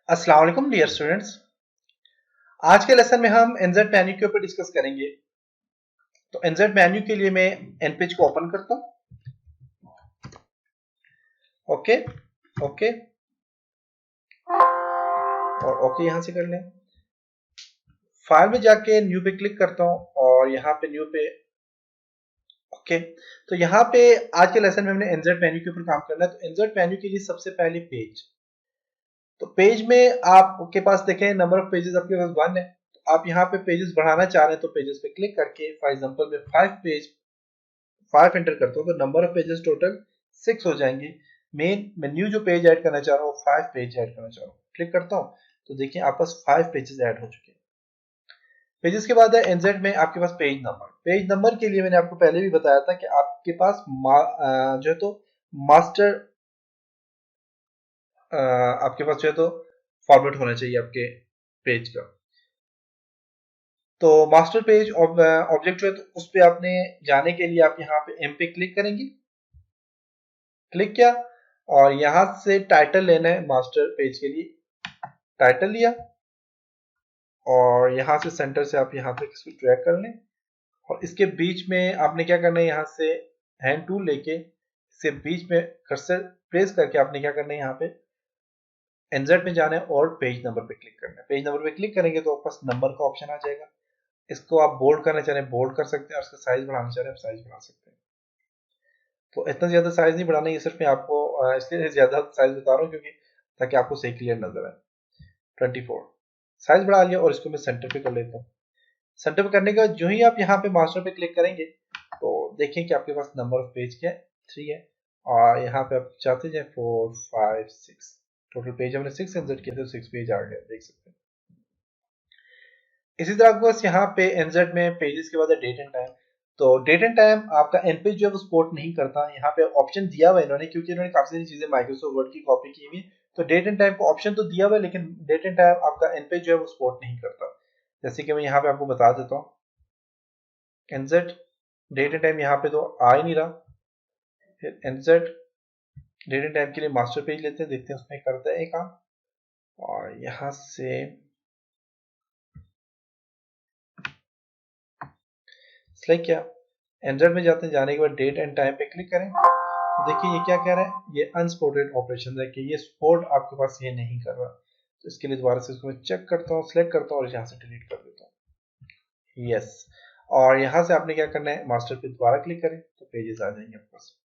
अस्सलाम वालेकुम dear students. आज के लेसन में हम एनजेड मेन्यू के ऊपर डिस्कस करेंगे। तो एनजेड मेन्यू के लिए मैं एनपेज को ओपन करता हूं। ओके ओके और ओके यहां से कर लें। फाइल में जाके न्यू पे क्लिक करता हूं और यहाँ पे न्यू पे ओके। तो यहाँ पे आज के लेसन में हमने एनजेड मेन्यू के ऊपर काम करना है। तो एनजेड मेन्यू के लिए सबसे पहले पेज, तो पेज में आपके पास देखें नंबर ऑफ पेजेस आपके पास 1 है। तो आप यहाँ पे पेजेस बढ़ाना चाह रहे हैं तो पेजेस पे क्लिक करके फॉर एग्जांपल मैं 5 एंटर करता हूँ तो नंबर ऑफ पेजेस टोटल 6 हो जाएंगे। मैं न्यू जो पेज ऐड करना चाह रहा हूँ 5 पेज ऐड करना चाह रहा हूँ, क्लिक करता हूँ तो देखिए आप पास 5 पेजेस ऐड हो चुके हैं। पेजेस के बाद है एनजेड में आपके पास पेज नंबर के लिए मैंने आपको पहले भी बताया था कि आपके पास जो है तो मास्टर आपके पास जो है तो फॉर्मेट होना चाहिए आपके पेज का। तो मास्टर पेज ऑब्जेक्ट जो है तो उस पर आपने जाने के लिए आप यहाँ पे एम पे क्लिक करेंगे, क्लिक किया और यहां से टाइटल लेना है मास्टर पेज के लिए, टाइटल लिया और यहां से सेंटर से आप यहां तक इसको ड्रैग कर लें और इसके बीच में आपने क्या करना है, यहां से हैंड टूल लेके इसके बीच में कर्सर प्लेस करके आपने क्या करना है, यहाँ पे एनजेड में जाना है और पेज नंबर पे क्लिक करना है। पेज नंबर पे क्लिक करेंगे तो आपके पास नंबर का ऑप्शन आ जाएगा। इसको आप बोल्ड करना चाह रहे हैं बोल्ड कर सकते हैं और इसका साइज बढ़ाना चाह रहे हैं साइज बढ़ा सकते हैं। तो इतना ज्यादा साइज नहीं बढ़ाना, ये सिर्फ मैं आपको इसलिए ज्यादा साइज बता रहा हूँ क्योंकि ताकि आपको सही क्लियर नजर आए। 24 साइज बढ़ा लिया और इसको मैं सेंटर पे कर लेता हूँ। सेंटर पे करने के बाद जो ही आप यहाँ पे मास्टर पे क्लिक करेंगे तो देखें कि आपके पास नंबर ऑफ पेज क्या है, 3 है और यहाँ पे आप चाहते जाए 4 5 6, टोटल पेज हमने 6 इंसर्ट किए थे, 6 पेज आ गया, देख सकते हैं। इसी तरह आपके पास यहाँ पे एनजेड में पेजेस के बाद है डेट एंड टाइम। तो डेट एंड टाइम आपका एनपेज जो है वो सपोर्ट नहीं करता। यहाँ पे ऑप्शन दिया हुआ है इन्होंने क्योंकि इन्होंने काफी सारी चीजें माइक्रोसॉफ्ट वर्ड की कॉपी की हुई। तो डेट एंड टाइम को ऑप्शन तो दिया हुआ है लेकिन डेट एंड टाइम आपका एनपेज जो है वो सपोर्ट नहीं करता। जैसे कि मैं यहाँ पे आपको बता देता हूँ, एनजेड डेट एंड टाइम यहाँ पे तो आ ही नहीं रहा। फिर एनजेड डेट एंड टाइम के लिए मास्टर पेज लेते हैं, देखते हैं उसमें करता है काम। और यहाँ से सिलेक्ट किया, एनजेड में जाते हैं, जाने के बाद डेट एंड टाइम पे क्लिक करें तो देखिए ये क्या कह रहा है, ये अनसपोर्टेड ऑपरेशन है कि ये सपोर्ट आपके पास ये नहीं कर रहा। तो इसके लिए दोबारा से इसको मैं चेक करता हूँ, सिलेक्ट करता हूँ और यहाँ से डिलीट कर देता हूँ, यस। और यहाँ से आपने क्या करना है, मास्टर पे दोबारा क्लिक करें तो पेजेस आ जाएंगे आपके पास।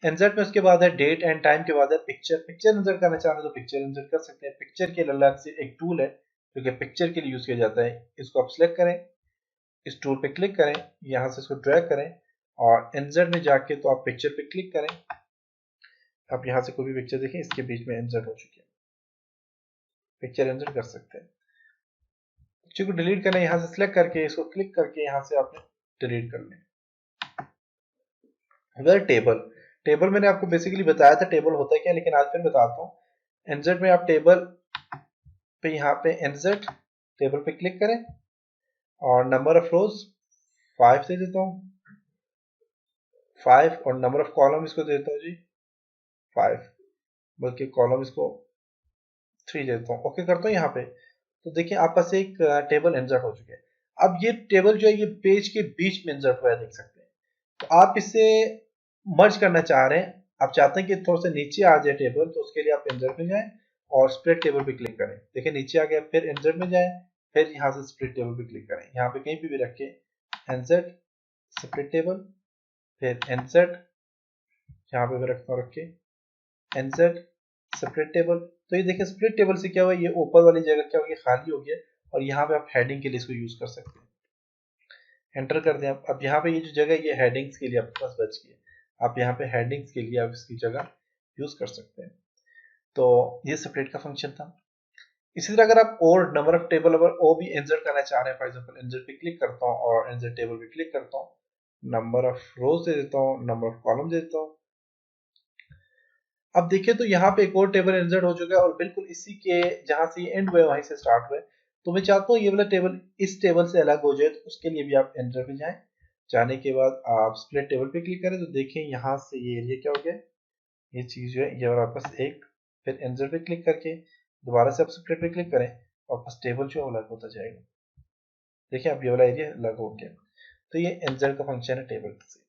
इंसर्ट में उसके बाद है डेट एंड टाइम के बाद है पिक्चर इंसर्ट करना चाह रहे हैं तो पिक्चर इंसर्ट कर सकते हैं। पिक्चर के अलग से एक टूल है जो कि पिक्चर के लिए यूज किया जाता है, इसको आप सिलेक्ट करें, इस टूल पे क्लिक करें, यहाँ से इसको ड्रैग करें और इंसर्ट में जाके तो आप पिक्चर पे क्लिक करें। आप यहाँ से कोई भी पिक्चर देखें इसके बीच में इंसर्ट हो चुकी है, पिक्चर इंसर्ट कर सकते हैं। पिक्चर को डिलीट करना है, यहाँ से सिलेक्ट करके इसको क्लिक करके यहाँ से आपने डिलीट कर लें। अगर टेबल मैंने आपको बेसिकली बताया था टेबल होता है क्या, लेकिन आज फिर बताता हूँ। इंसर्ट में आप टेबल पे यहाँ पे इंसर्ट टेबल पे क्लिक करें और नंबर ऑफ रोज 5 दे देता हूँ, 5 और नंबर ऑफ कॉलम इसको देता हूँ जी 5, बल्कि कॉलम इसको 3 देता हूँ, ओके करता हूँ यहाँ पे। तो देखिए आप पास एक टेबल इंसर्ट हो चुके हैं। अब ये टेबल जो है ये पेज के बीच में इंसर्ट हुआ है, देख सकते हैं। तो आप इसे मर्ज करना चाह रहे हैं, आप चाहते हैं कि थोड़ा सा नीचे आ जाए टेबल, तो उसके लिए आप इंसर्ट में जाएं और स्प्लिट टेबल पे क्लिक करें, देखिए नीचे आ गया। फिर इंसर्ट में जाएं, फिर यहाँ से स्प्लिट टेबल पे क्लिक करें, यहाँ पे कहीं पे भी रखें इंसर्ट स्प्लिट टेबल, फिर इंसर्ट यहाँ पे भी रखता हूँ, रखे इंसर्ट स्प्लिट टेबल। तो ये देखिए स्प्लिट टेबल से क्या हुआ, ये ऊपर वाली जगह क्या हो गई, खाली हो गया और यहाँ पे आप हेडिंग के लिए इसको यूज कर सकते हैं। एंटर कर दें अब यहाँ पे ये जो जगह ये हेडिंग्स के लिए आपके पास बच गई है, आप यहाँ पे हेडिंग्स के लिए आप इसकी जगह यूज कर सकते हैं। तो ये सेपरेट का फंक्शन था। इसी तरह अगर आप और नंबर ऑफ टेबल अगर ओ भी इंसर्ट करना चाह रहे हैं, फॉर एग्जांपल इंसर्ट पे क्लिक करता हूँ और इंसर्ट टेबल पे क्लिक करता हूँ, नंबर ऑफ रोज दे देता हूँ, नंबर ऑफ कॉलम दे देता हूँ। अब देखिए तो यहाँ पे एक और टेबल इंसर्ट हो चुका है और बिल्कुल इसी के जहां से एंड हुए वहीं से स्टार्ट हुए। तो मैं चाहता हूँ ये वाला टेबल इस टेबल से अलग हो जाए, तो उसके लिए भी आप एंटर पे जाएं, जाने के बाद आप स्प्लिट टेबल पे क्लिक करें तो देखें यहाँ से ये एरिया क्या हो गया, ये चीज जो है ये और आपस एक, फिर एंटर पे क्लिक करके दोबारा से आप स्प्लिट पे क्लिक करें, वापस टेबल जो अलग होता जाएगा। देखिए अब ये वाला एरिया अलग हो गया। तो ये एनजेड का फंक्शन है टेबल से,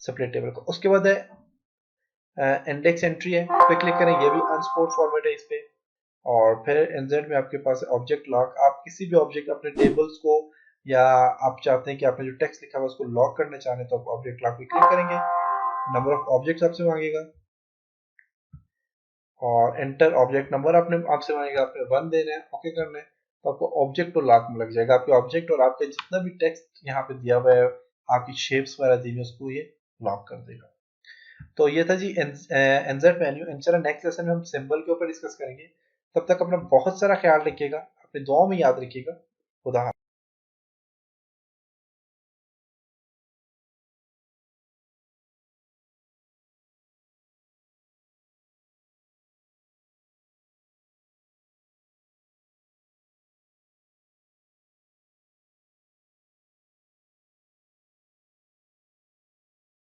स्प्लिट टेबल का। उसके बाद है इंडेक्स एंट्री है, पे क्लिक करें, ये भी अनसपोर्ट फॉर्मेट है इस पे। और फिर एनजेड में आपके पास ऑब्जेक्ट लॉक, आप किसी भी ऑब्जेक्ट अपने टेबल्स को, या आप चाहते हैं कि आपने जो टेक्स्ट लिखा हुआ उसको लॉक करना चाह रहे हैं, तो आप ऑब्जेक्ट लॉक पे क्लिक करेंगे, नंबर ऑफ ऑब्जेक्ट्स आपसे मांगेगा, और एंटर ऑब्जेक्ट नंबर आपने आपसे मांगेगा, आपने 1 देना है, ओके करना है, तो आपको ऑब्जेक्ट तो लॉक में लग जाएगा। आपके ऑब्जेक्ट और आपका जितना भी टेक्स्ट यहाँ पे दिया हुआ है, आपकी शेप्स वगैरह दी हुई, उसको ये लॉक कर देगा। तो ये था जी एनजेड मेन्यू। इंशाल्लाह नेक्स्ट लेसन में हम सिंबल के ऊपर डिस्कस करेंगे। तब तक अपना बहुत सारा ख्याल रखिएगा, अपने दुआओं में याद रखिएगा। खुदा